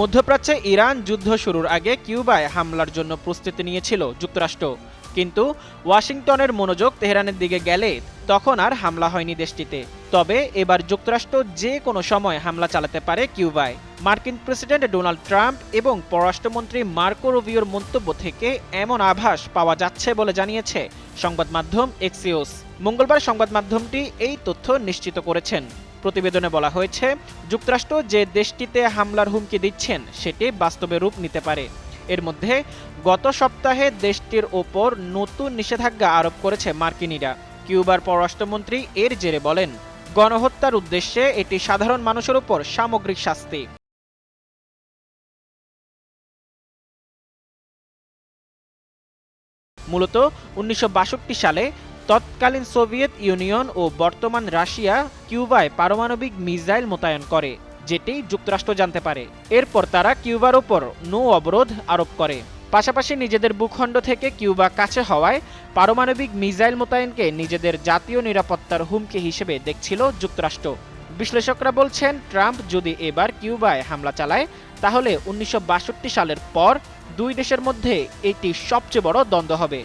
মধ্যপ্রাচ্যে ইরান যুদ্ধ শুরুর আগে কিউবায় হামলার জন্য প্রস্তুতি নিয়েছিল যুক্তরাষ্ট্র, কিন্তু ওয়াশিংটনের মনোযোগ তেহরানের দিকে গেলে তখন আর হামলা হয়নি দেশটিতে। তবে এবার যুক্তরাষ্ট্র যে কোনো সময় হামলা চালাতে পারে কিউবায়। মার্কিন প্রেসিডেন্ট ডোনাল্ড ট্রাম্প এবং পররাষ্ট্রমন্ত্রী মার্কো রুবিওর মন্তব্য থেকে এমন আভাস পাওয়া যাচ্ছে বলে জানিয়েছে সংবাদ মাধ্যম এক্সিওস। মঙ্গলবার সংবাদ মাধ্যমটি এই তথ্য নিশ্চিত করেছেন। প্রতিবেদনে বলা হয়েছে, যুক্তরাষ্ট্র যে দেশটিতে হামলার হুমকি দিচ্ছেন সেটি বাস্তবে রূপ নিতে পারে। এর মধ্যে গত সপ্তাহে দেশটির ওপর নতুন নিষেধাজ্ঞা আরোপ করেছে মার্কিনিরা। কিউবার পররাষ্ট্রমন্ত্রী এর জেরে বলেন, গণহত্যার উদ্দেশ্যে এটি সাধারণ মানুষের উপর সামগ্রিক শাস্তি। মূলত ১৯৬২ সালে তৎকালীন সোভিয়েত ইউনিয়ন ও বর্তমান রাশিয়া কিউবায় পারমাণবিক মিসাইল মোতায়েন করে, যেটি যুক্তরাষ্ট্র জানতে পারে। এরপর তারা কিউবার ওপর নৌ অবরোধ আরোপ করে। পাশাপাশি নিজেদের ভূখণ্ড থেকে কিউবা কাছে হওয়ায় পারমাণবিক মিসাইল মোতায়েনকে নিজেদের জাতীয় নিরাপত্তার হুমকি হিসেবে দেখছিল যুক্তরাষ্ট্র। বিশ্লেষকরা বলছেন, ট্রাম্প যদি এবার কিউবায় হামলা চালায় তাহলে ১৯৬২ সালের পর দুই দেশের মধ্যে এটি সবচেয়ে বড় দ্বন্দ্ব হবে।